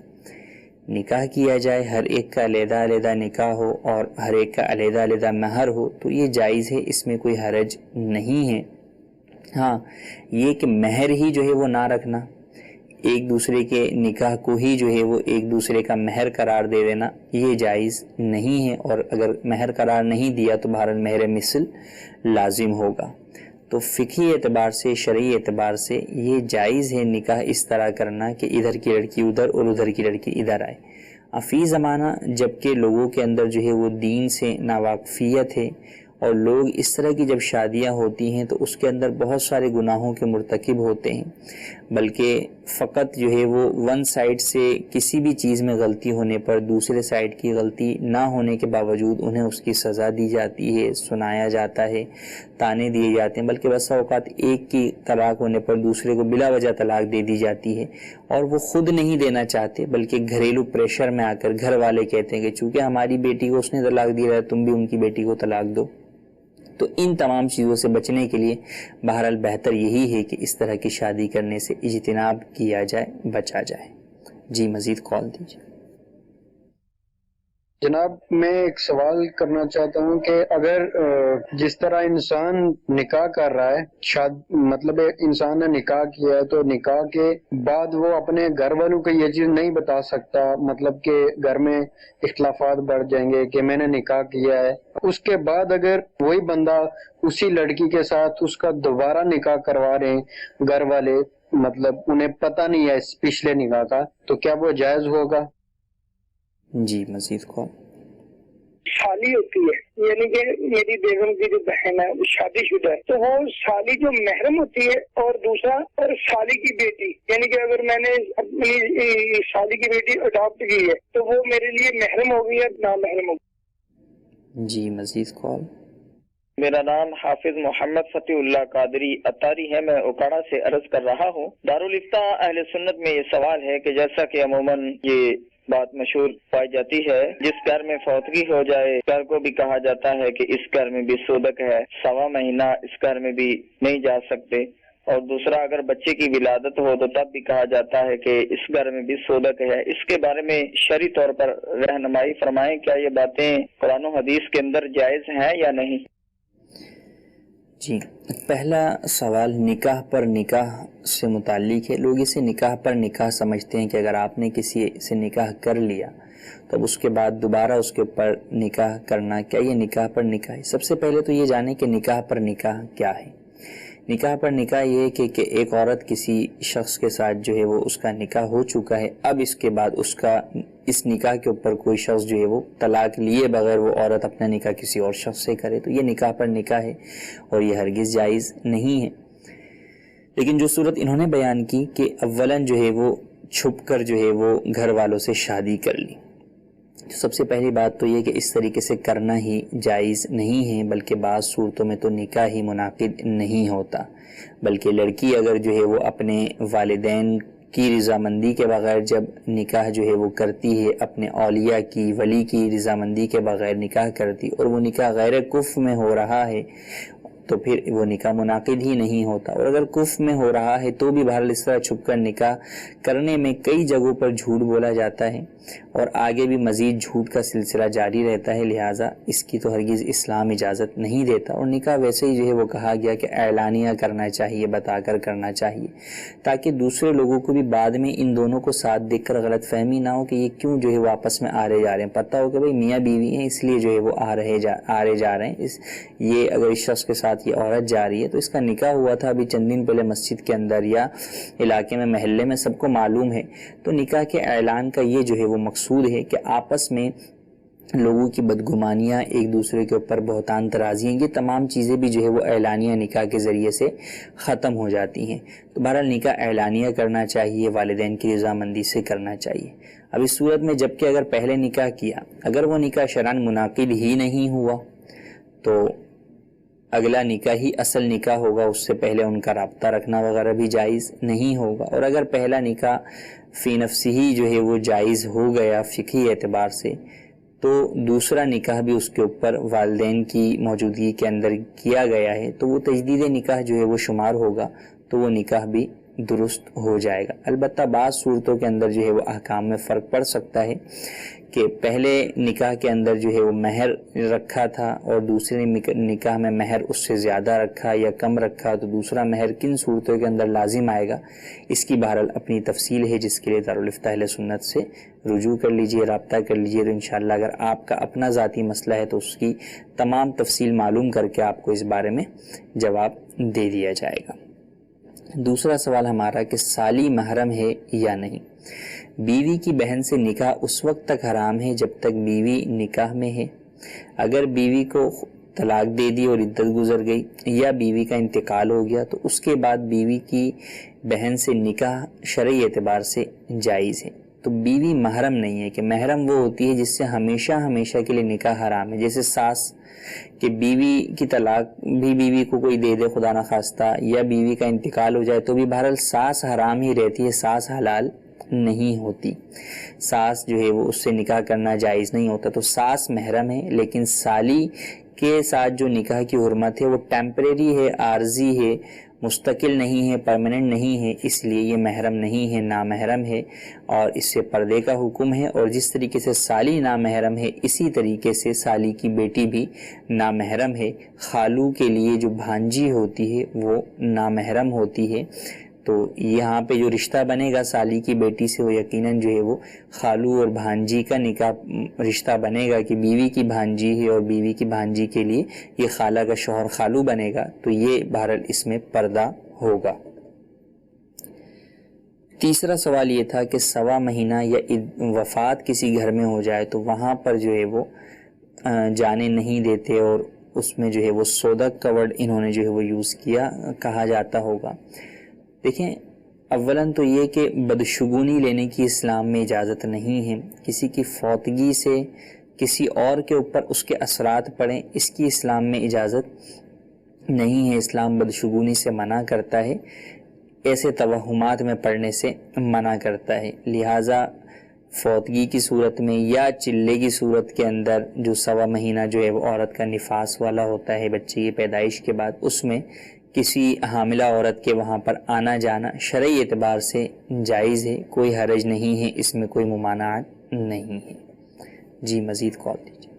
نکاح کیا جائے، ہر ایک کا علیحدہ علیحدہ نکاح ہو اور ہر ایک کا علیحدہ علیحدہ مہر ہو، تو یہ جائز ہے، اس میں کوئی حرج نہیں ہے۔ ہاں یہ کہ مہر ہی جو ہے وہ نہ رکھنا، ایک دوسرے کے نکاح کو ہی جو ہے وہ ایک دوسرے کا مہر قرار دے دینا، یہ جائز نہیں ہے، اور اگر مہر قرار نہیں دیا تو بہرحال مہر مثل لازم ہوگا۔ تو فقہی اعتبار سے، شرعی اعتبار سے یہ جائز ہے نکاح اس طرح کرنا کہ ادھر کی لڑکی ادھر اور ادھر کی لڑکی ادھر آئے۔ فی زمانہ جبکہ لوگوں کے اندر جو ہے وہ دین سے ناواقفیت ہے اور لوگ اس طرح کی جب شادیاں ہوتی ہیں تو اس کے اندر بہت سارے گناہوں کے مرتکب ہوتے ہیں، بلکہ فقط جو ہے وہ ون سائڈ سے کسی بھی چیز میں غلطی ہونے پر دوسرے سائڈ کی غلطی نہ ہونے کے باوجود انہیں اس کی سزا دی جاتی ہے، سنایا جاتا ہے، تانے دیے جاتے ہیں، بلکہ بسا اوقات ایک کی طلاق ہونے پر دوسرے کو بلا وجہ طلاق دے دی جاتی ہے، اور وہ خود نہیں دینا چاہتے بلکہ گھریلو پریشر میں آ کر گھر والے کہتے ہیں کہ چونکہ ہماری بیٹی کو اس نے طلاق دیا ہے تم بھی ان کی بیٹی کو طلاق دو۔ تو ان تمام چیزوں سے بچنے کے لیے بہرحال بہتر یہی ہے کہ اس طرح کی شادی کرنے سے اجتناب کیا جائے، بچا جائے۔ جی مزید کال دیجیے۔ جناب میں ایک سوال کرنا چاہتا ہوں کہ اگر جس طرح انسان نکاح کر رہا ہے، مطلب انسان نے نکاح کیا ہے تو نکاح کے بعد وہ اپنے گھر والوں کو یہ چیز نہیں بتا سکتا، مطلب کہ گھر میں اختلافات بڑھ جائیں گے کہ میں نے نکاح کیا ہے، اس کے بعد اگر وہی بندہ اسی لڑکی کے ساتھ اس کا دوبارہ نکاح کروا رہے ہیں گھر والے، مطلب انہیں پتہ نہیں ہے اس پچھلے نکاح کا، تو کیا وہ جائز ہوگا؟ جی مزید کال۔ سالی ہوتی ہے، یعنی کہ میری بیگم کی جو بہن ہے وہ شادی شدہ ہے، تو وہ سالی جو محرم ہوتی ہے، اور دوسرا اور سالی کی بیٹی، یعنی کہ اگر میں نے اپنی سالی کی بیٹی اڈاپٹ کی ہے تو وہ میرے لیے محرم ہو گئی ہے نا محرم ہو گئی؟ جی مزید کال۔ میرا نام حافظ محمد فتح اللہ قادری اتاری ہے، میں اوکاڑا سے عرض کر رہا ہوں۔ دارالفتہ اہل سنت میں یہ سوال ہے کہ جیسا کہ عموماً یہ بات مشہور پائی جاتی ہے، جس گھر میں فوتگی ہو جائے گھر کو بھی کہا جاتا ہے کہ اس گھر میں بھی صودق ہے، 1.25 مہینہ اس گھر میں بھی نہیں جا سکتے، اور دوسرا اگر بچے کی ولادت ہو تو تب بھی کہا جاتا ہے کہ اس گھر میں بھی صودق ہے۔ اس کے بارے میں شرعی طور پر رہنمائی فرمائیں، کیا یہ باتیں قرآن و حدیث کے اندر جائز ہیں یا نہیں؟ جی پہلا سوال نکاح پر نکاح سے متعلق ہے۔ لوگ اسے نکاح پر نکاح سمجھتے ہیں کہ اگر آپ نے کسی سے نکاح کر لیا تب اس کے بعد دوبارہ اس کے اوپر نکاح کرنا، کیا یہ نکاح پر نکاح ہے؟ سب سے پہلے تو یہ جانیں کہ نکاح پر نکاح کیا ہے۔ نکاح پر نکاح یہ ہے کہ ایک عورت کسی شخص کے ساتھ جو ہے وہ اس کا نکاح ہو چکا ہے، اب اس کے بعد اس نکاح کے اوپر کوئی شخص جو ہے وہ طلاق لیے بغیر وہ عورت اپنا نکاح کسی اور شخص سے کرے، تو یہ نکاح پر نکاح ہے اور یہ ہرگز جائز نہیں ہے۔ لیکن جو صورت انہوں نے بیان کی کہ اولاً جو ہے وہ چھپ کر جو ہے وہ گھر والوں سے شادی کر لی، تو سب سے پہلی بات تو یہ کہ اس طریقے سے کرنا ہی جائز نہیں ہے، بلکہ بعض صورتوں میں تو نکاح ہی منعقد نہیں ہوتا، بلکہ لڑکی اگر جو ہے وہ اپنے والدین کی رضامندی کے بغیر جب نکاح جو ہے وہ کرتی ہے، اپنے اولیاء کی، ولی کی رضامندی کے بغیر نکاح کرتی اور وہ نکاح غیر کفر میں ہو رہا ہے، تو پھر وہ نکاح منعقد ہی نہیں ہوتا. اور اگر کفر میں ہو رہا ہے تو بھی بہرحال اس طرح چھپ کر نکاح کرنے میں کئی جگہوں پر جھوٹ بولا جاتا ہے اور آگے بھی مزید جھوٹ کا سلسلہ جاری رہتا ہے. لہٰذا اس کی تو ہرگز اسلام اجازت نہیں دیتا. اور نکاح ویسے ہی جو ہے وہ کہا گیا کہ اعلانیہ کرنا چاہیے, بتا کر کرنا چاہیے, تاکہ دوسرے لوگوں کو بھی بعد میں ان دونوں کو ساتھ دیکھ کر غلط فہمی نہ ہو کہ یہ کیوں جو ہے وہ آپس میں آ رہے جا رہے ہیں. پتہ ہو کہ بھئی میاں بیوی ہیں اس لیے جو ہے وہ آ رہے جا رہے ہیں. یہ اگر اس شخص کے ساتھ یہ عورت جا رہی ہے تو اس کا نکاح ہوا تھا ابھی چند دن پہلے مسجد کے اندر یا علاقے میں, محلے میں, سب کو معلوم ہے. تو نکاح کے اعلان کا یہ جو ہے وہ مقصود ہے کہ آپس میں لوگوں کی بدگمانیاں, ایک دوسرے کے اوپر بہتان ترازیاں, یہ تمام چیزیں بھی جو ہے وہ اعلانیہ نکاح کے ذریعے سے ختم ہو جاتی ہیں. تو بہرحال نکاح اعلانیہ کرنا چاہیے, والدین کی رضامندی سے کرنا چاہیے. اب اس صورت میں جب کہ اگر پہلے نکاح کیا, اگر وہ نکاح شرعاً منعقد ہی نہیں ہوا تو اگلا نکاح ہی اصل نکاح ہوگا, اس سے پہلے ان کا رابطہ رکھنا وغیرہ بھی جائز نہیں ہوگا. اور اگر پہلا نکاح فی نفسی ہی جو ہے وہ جائز ہو گیا فقہی اعتبار سے, تو دوسرا نکاح بھی اس کے اوپر والدین کی موجودگی کے اندر کیا گیا ہے تو وہ تجدید نکاح جو ہے وہ شمار ہوگا, تو وہ نکاح بھی درست ہو جائے گا. البتہ بعض صورتوں کے اندر جو ہے وہ احکام میں فرق پڑ سکتا ہے کہ پہلے نکاح کے اندر جو ہے وہ مہر رکھا تھا اور دوسرے نکاح میں مہر اس سے زیادہ رکھا یا کم رکھا, تو دوسرا مہر کن صورتوں کے اندر لازم آئے گا, اس کی بہرحال اپنی تفصیل ہے, جس کے لیے دارالفتہ اہل سنت سے رجوع کر لیجئے, رابطہ کر لیجئے. تو انشاءاللہ اگر آپ کا اپنا ذاتی مسئلہ ہے تو اس کی تمام تفصیل معلوم کر کے آپ کو اس بارے میں جواب دے دیا جائے گا. دوسرا سوال ہمارا کہ سالی محرم ہے یا نہیں. بیوی کی بہن سے نکاح اس وقت تک حرام ہے جب تک بیوی نکاح میں ہے. اگر بیوی کو طلاق دے دی اور عدت گزر گئی یا بیوی کا انتقال ہو گیا تو اس کے بعد بیوی کی بہن سے نکاح شرعی اعتبار سے جائز ہے. تو بیوی محرم نہیں ہے. کہ محرم وہ ہوتی ہے جس سے ہمیشہ ہمیشہ کے لیے نکاح حرام ہے, جیسے ساس, کہ بیوی کی طلاق بھی بیوی کو کوئی دے دے خدا نخواستہ, یا بیوی کا انتقال ہو جائے تو بھی بہرحال ساس حرام ہی رہتی ہے, ساس حلال نہیں ہوتی. ساس جو ہے وہ اس سے نکاح کرنا جائز نہیں ہوتا. تو ساس محرم ہے, لیکن سالی کے ساتھ جو نکاح کی حرمت ہے وہ ٹیمپریری ہے, عارضی ہے, مستقل نہیں ہے, پرماننٹ نہیں ہے, اس لیے یہ محرم نہیں ہے, نامحرم ہے اور اس سے پردے کا حکم ہے. اور جس طریقے سے سالی نامحرم ہے اسی طریقے سے سالی کی بیٹی بھی نامحرم ہے. خالو کے لیے جو بھانجی ہوتی ہے وہ نامحرم ہوتی ہے. تو یہاں پہ جو رشتہ بنے گا سالی کی بیٹی سے وہ یقیناً جو ہے وہ خالو اور بھانجی کا نکاح رشتہ بنے گا, کہ بیوی کی بھانجی ہے اور بیوی کی بھانجی کے لیے یہ خالہ کا شوہر خالو بنے گا, تو یہ بہرحال اس میں پردہ ہوگا. تیسرا سوال یہ تھا کہ سوا مہینہ یا وفات کسی گھر میں ہو جائے تو وہاں پر جو ہے وہ جانے نہیں دیتے, اور اس میں جو ہے وہ صدق کا ورڈ انہوں نے جو ہے وہ یوز کیا, کہا جاتا ہوگا. دیکھیں, اولاً تو یہ کہ بدشگونی لینے کی اسلام میں اجازت نہیں ہے. کسی کی فوتگی سے کسی اور کے اوپر اس کے اثرات پڑیں, اس کی اسلام میں اجازت نہیں ہے. اسلام بدشگونی سے منع کرتا ہے, ایسے توہمات میں پڑنے سے منع کرتا ہے. لہٰذا فوتگی کی صورت میں یا چلے کی صورت کے اندر جو سوا مہینہ جو ہے وہ عورت کا نفاس والا ہوتا ہے بچے کی پیدائش کے بعد, اس میں کسی حاملہ عورت کے وہاں پر آنا جانا شرعی اعتبار سے جائز ہے, کوئی حرج نہیں ہے, اس میں کوئی ممانعت نہیں ہے. جی مزید کال دیجیے.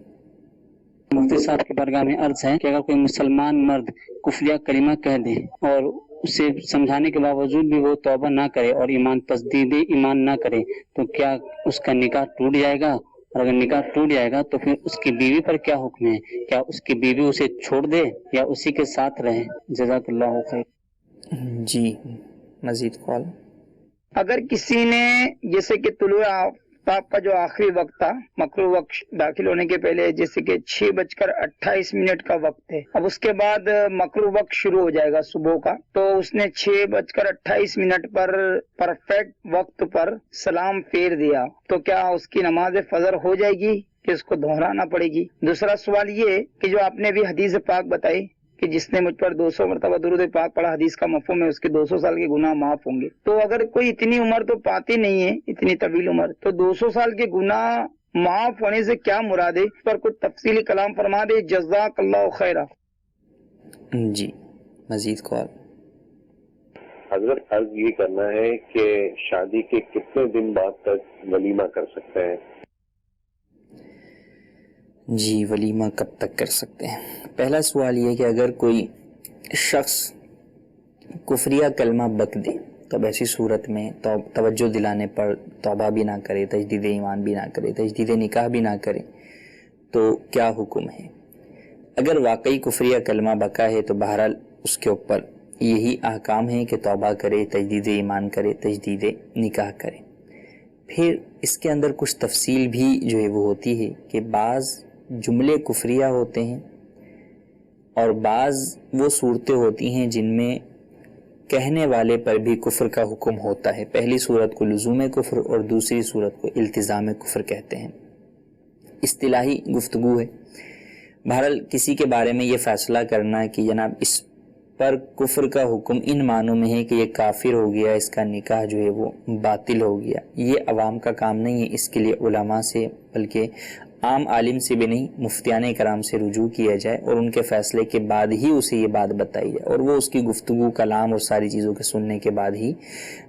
مفتی صاحب کی بارگاہ میں عرض ہے کہ اگر کوئی مسلمان مرد کفریہ کلمہ کہہ دے اور اسے سمجھانے کے باوجود بھی وہ توبہ نہ کرے اور تجدید ایمان نہ کرے تو کیا اس کا نکاح ٹوٹ جائے گا؟ اور اگر نکاح ٹوٹ جائے گا تو پھر اس کی بیوی پر کیا حکم ہے؟ کیا اس کی بیوی اسے چھوڑ دے یا اسی کے ساتھ رہے؟ جزاک اللہ خیر. جی مزید کال. اگر کسی نے جیسے کہ طلوع آفتاب کا جو آخری وقت تھا مکروہ وقت داخل ہونے کے پہلے, جیسے کہ 6:28 کا وقت ہے, اب اس کے بعد مکروہ وقت شروع ہو جائے گا صبح کا, تو اس نے 6:28 پر پرفیکٹ وقت پر سلام پھیر دیا تو کیا اس کی نماز فجر ہو جائے گی کہ اس کو دہرانا پڑے گی؟ دوسرا سوال یہ کہ جو آپ نے بھی حدیث پاک بتائی کہ جس نے مجھ پر 200 مرتبہ درود پاک پڑھا, حدیث کا مفہوم ہے اس کے 200 سال کے گناہ معاف ہوں گے. تو اگر کوئی اتنی عمر تو پاتی نہیں ہے, اتنی طویل عمر, تو 200 سال کے گناہ معاف ہونے سے کیا مراد ہے؟ اس پر کچھ تفصیلی کلام فرما دے, جزاک اللہ خیرہ. جی مزید کال. حضرت عرض یہ کرنا ہے کہ شادی کے کتنے دن بعد تک ولیمہ کر سکتے ہیں؟ جی ولیمہ کب تک کر سکتے ہیں؟ پہلا سوال یہ کہ اگر کوئی شخص کفریہ کلمہ بک دے تو اب ایسی صورت میں توجہ دلانے پر توبہ بھی نہ کرے، تجدید ایمان بھی نہ کرے، تجدید نکاح بھی نہ کرے تو کیا حکم ہے؟ اگر واقعی کفریہ کلمہ بکا ہے تو بہرحال اس کے اوپر یہی احکام ہے کہ توبہ کرے، تجدید ایمان کرے، تجدید نکاح کرے. پھر اس کے اندر کچھ تفصیل بھی جو ہے وہ ہوتی ہے کہ بعض جملے کفریہ ہوتے ہیں اور بعض وہ صورتیں ہوتی ہیں جن میں کہنے والے پر بھی کفر کا حکم ہوتا ہے. پہلی صورت کو لزوم کفر اور دوسری صورت کو التزام کفر کہتے ہیں. اصطلاحی گفتگو ہے. بہرحال کسی کے بارے میں یہ فیصلہ کرنا کہ جناب اس پر کفر کا حکم ان معنوں میں ہے کہ یہ کافر ہو گیا، اس کا نکاح جو ہے وہ باطل ہو گیا، یہ عوام کا کام نہیں ہے. اس کے لیے علماء سے بلکہ عام عالم سے بھی نہیں، مفتیان کرام سے رجوع کیا جائے اور ان کے فیصلے کے بعد ہی اسے یہ بات بتائی جائے اور وہ اس کی گفتگو، کلام اور ساری چیزوں کے سننے کے بعد ہی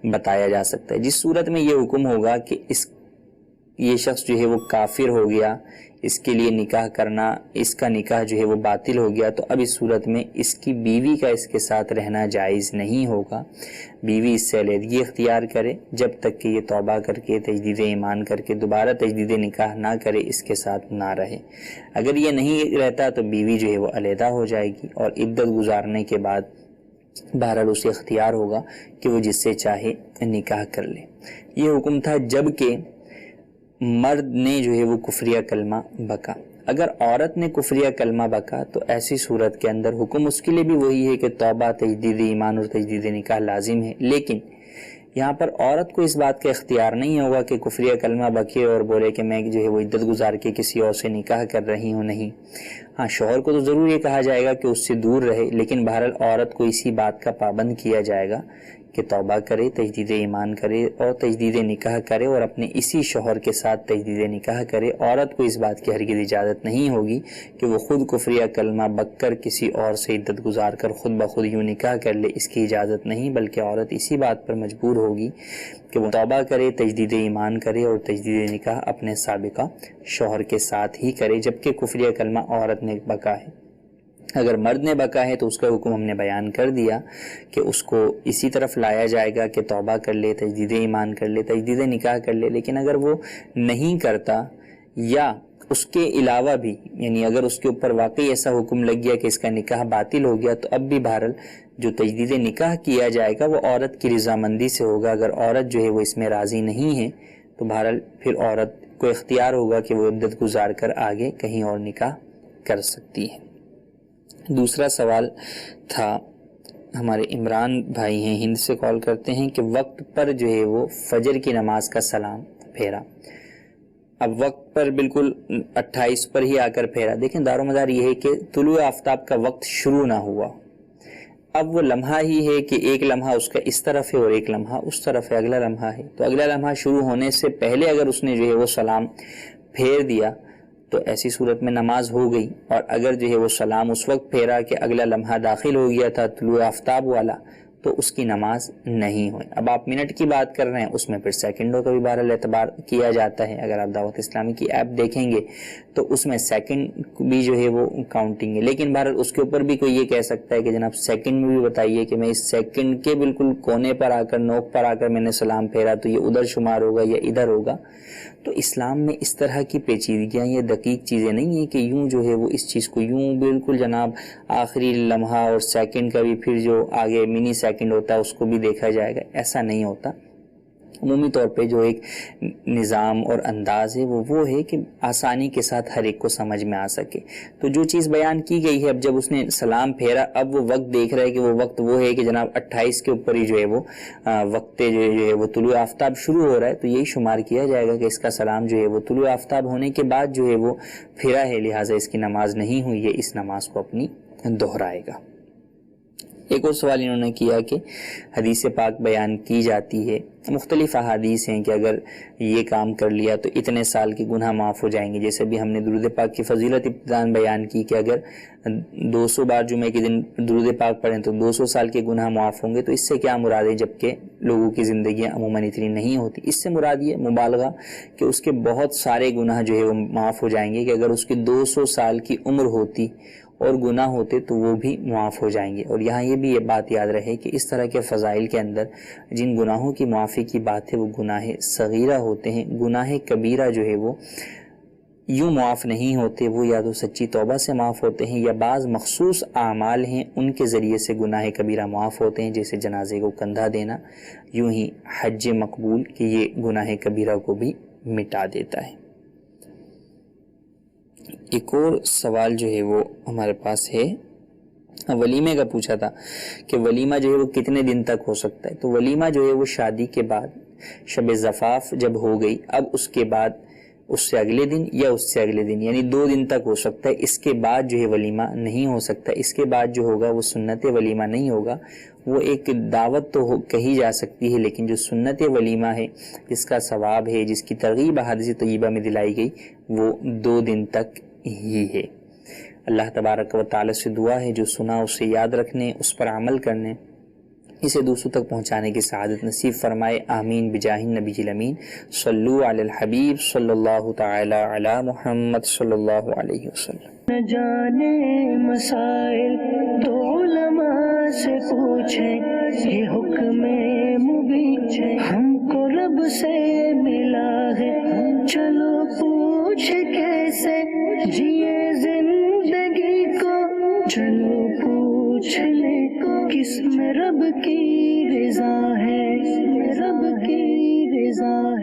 بتایا جا سکتا ہے. جس صورت میں یہ حکم ہوگا کہ یہ شخص جو ہے وہ کافر ہو گیا، اس کے لیے نکاح کرنا، اس کا نکاح جو ہے وہ باطل ہو گیا، تو اب اس صورت میں اس کی بیوی کا اس کے ساتھ رہنا جائز نہیں ہوگا. بیوی اس سے علیحدگی اختیار کرے جب تک کہ یہ توبہ کر کے تجدید ایمان کر کے دوبارہ تجدید نکاح نہ کرے، اس کے ساتھ نہ رہے. اگر یہ نہیں رہتا تو بیوی جو ہے وہ علیحدہ ہو جائے گی اور عدت گزارنے کے بعد بہرحال اسے اختیار ہوگا کہ وہ جس سے چاہے نکاح کر لے. یہ حکم تھا جب کہ مرد نے جو ہے وہ کفریہ کلمہ بکا. اگر عورت نے کفریہ کلمہ بکا تو ایسی صورت کے اندر حکم اس کے لیے بھی وہی ہے کہ توبہ، تجدید ایمان اور تجدید نکاح لازم ہے. لیکن یہاں پر عورت کو اس بات کا اختیار نہیں ہوگا کہ کفریہ کلمہ بکے اور بولے کہ میں جو ہے وہ عدت گزار کے کسی اور سے نکاح کر رہی ہوں. نہیں، ہاں شوہر کو تو ضرور یہ کہا جائے گا کہ اس سے دور رہے، لیکن بہرحال عورت کو اسی بات کا پابند کیا جائے گا کہ توبہ کرے، تجدید ایمان کرے اور تجدید نکاح کرے اور اپنے اسی شوہر کے ساتھ تجدید نکاح کرے. عورت کو اس بات کی ہرگز اجازت نہیں ہوگی کہ وہ خود کفریہ کلمہ بک کر کسی اور سے عدت گزار کر خود بخود یوں نکاح کر لے. اس کی اجازت نہیں، بلکہ عورت اسی بات پر مجبور ہوگی کہ وہ توبہ کرے، تجدید ایمان کرے اور تجدید نکاح اپنے سابقہ شوہر کے ساتھ ہی کرے. جبکہ کفریہ کلمہ عورت نے بکا ہے. اگر مرد نے بکا ہے تو اس کا حکم ہم نے بیان کر دیا کہ اس کو اسی طرف لایا جائے گا کہ توبہ کر لے، تجدید ایمان کر لے، تجدید نکاح کر لے. لیکن اگر وہ نہیں کرتا یا اس کے علاوہ بھی، یعنی اگر اس کے اوپر واقعی ایسا حکم لگ گیا کہ اس کا نکاح باطل ہو گیا، تو اب بھی بہرحال جو تجدید نکاح کیا جائے گا وہ عورت کی رضامندی سے ہوگا. اگر عورت جو ہے وہ اس میں راضی نہیں ہے تو بہرحال پھر عورت کو اختیار ہوگا کہ وہ عدت گزار کر آگے کہیں اور نکاح کر سکتی ہے. دوسرا سوال تھا، ہمارے عمران بھائی ہیں، ہند سے کال کرتے ہیں کہ وقت پر جو ہے وہ فجر کی نماز کا سلام پھیرا. اب وقت پر بالکل 28 پر ہی آ کر پھیرا. دیکھیں دار و مدار یہ ہے کہ طلوع آفتاب کا وقت شروع نہ ہوا. اب وہ لمحہ ہی ہے کہ ایک لمحہ اس کا اس طرف ہے اور ایک لمحہ اس طرف ہے، اگلا لمحہ ہے. تو اگلا لمحہ شروع ہونے سے پہلے اگر اس نے جو ہے وہ سلام پھیر دیا تو ایسی صورت میں نماز ہو گئی. اور اگر جو ہے وہ سلام اس وقت پھیرا کہ اگلا لمحہ داخل ہو گیا تھا طلوع آفتاب والا تو اس کی نماز نہیں ہوئی. اب آپ منٹ کی بات کر رہے ہیں، اس میں پھر سیکنڈوں کا بھی بہرحال اعتبار کیا جاتا ہے. اگر آپ دعوت اسلامی کی ایپ دیکھیں گے تو اس میں سیکنڈ بھی جو ہے وہ کاؤنٹنگ ہے. لیکن بہرحال اس کے اوپر بھی کوئی یہ کہہ سکتا ہے کہ جناب سیکنڈ میں بھی بتائیے کہ میں اس سیکنڈ کے بالکل کونے پر آ کر، نوک پر آ کر میں نے سلام پھیرا تو یہ ادھر شمار ہوگا یا ادھر ہوگا. تو اسلام میں اس طرح کی پیچیدگیاں، یہ دقیق چیزیں نہیں ہیں کہ یوں جو ہے وہ اس چیز کو یوں بالکل جناب آخری لمحہ اور سیکنڈ کا بھی پھر جو آگے منی سیکنڈ ہوتا ہے اس کو بھی دیکھا جائے گا. ایسا نہیں ہوتا. عمومی طور پہ جو ایک نظام اور انداز ہے وہ ہے کہ آسانی کے ساتھ ہر ایک کو سمجھ میں آ سکے. تو جو چیز بیان کی گئی ہے، اب جب اس نے سلام پھیرا اب وہ وقت دیکھ رہا ہے کہ وہ وقت وہ ہے کہ جناب 28 کے اوپر ہی جو ہے وہ وقت جو ہے وہ طلوع آفتاب شروع ہو رہا ہے، تو یہی شمار کیا جائے گا کہ اس کا سلام جو ہے وہ طلوع آفتاب ہونے کے بعد جو ہے وہ پھرا ہے، لہٰذا اس کی نماز نہیں ہوئی ہے، اس نماز کو اپنی دہرائے گا. ایک اور سوال انہوں نے کیا کہ حدیث پاک بیان کی جاتی ہے، مختلف احادیث ہیں کہ اگر یہ کام کر لیا تو اتنے سال کے گناہ معاف ہو جائیں گے. جیسے بھی ہم نے درود پاک کی فضیلت ابتداً بیان کی کہ اگر 200 بار جمعے کے دن درود پاک پڑھیں تو 200 سال کے گناہ معاف ہوں گے. تو اس سے کیا مراد ہے جبکہ لوگوں کی زندگیاں عموماً اتنی نہیں ہوتی؟ اس سے مراد یہ مبالغہ کہ اس کے بہت سارے گناہ جو ہے وہ معاف ہو جائیں گے، کہ اگر اس کی 200 سال کی عمر ہوتی اور گناہ ہوتے تو وہ بھی معاف ہو جائیں گے. اور یہاں یہ بھی یہ بات یاد رہے کہ اس طرح کے فضائل کے اندر جن گناہوں کی معافی کی بات ہے وہ گناہ صغیرہ ہوتے ہیں. گناہ کبیرہ جو ہے وہ یوں معاف نہیں ہوتے، وہ یا تو سچی توبہ سے معاف ہوتے ہیں یا بعض مخصوص اعمال ہیں ان کے ذریعے سے گناہ کبیرہ معاف ہوتے ہیں، جیسے جنازے کو کندھا دینا، یوں ہی حج مقبول کہ یہ گناہ کبیرہ کو بھی مٹا دیتا ہے. ایک اور سوال جو ہے وہ ہمارے پاس ہے، ولیمے کا پوچھا تھا کہ ولیمہ جو ہے وہ کتنے دن تک ہو سکتا ہے. تو ولیمہ جو ہے وہ شادی کے بعد شب زفاف جب ہو گئی، اب اس کے بعد اس سے اگلے دن یا اس سے اگلے دن یعنی 2 دن تک ہو سکتا ہے. اس کے بعد جو ہے ولیمہ نہیں ہو سکتا. اس کے بعد جو ہوگا وہ سنت ولیمہ نہیں ہوگا، وہ ایک دعوت تو کہی جا سکتی ہے، لیکن جو سنت ولیمہ ہے جس کا ثواب ہے، جس کی ترغیب احادیث طیبہ میں دلائی گئی، وہ 2 دن تک ہی ہے. اللہ تبارک و تعالی سے دعا ہے جو سنا اسے یاد رکھنے، اس پر عمل کرنے، اسے دوسروں تک پہنچانے کی سعادت نصیب فرمائے. آمین بجاہ النبی الامین. صلو علی الحبیب صلی اللہ تعالی علی محمد صلی اللہ علیہ وسلم. نہ جانے مسائل تو علماء سے پوچھیں، یہ حکم مبین ہم کو رب سے ملا ہے. چلو پوچھ کیسے جیے زندگی کو، چلو پوچھ لے کس میں رب کی رضا ہے، رب کی رضا ہے.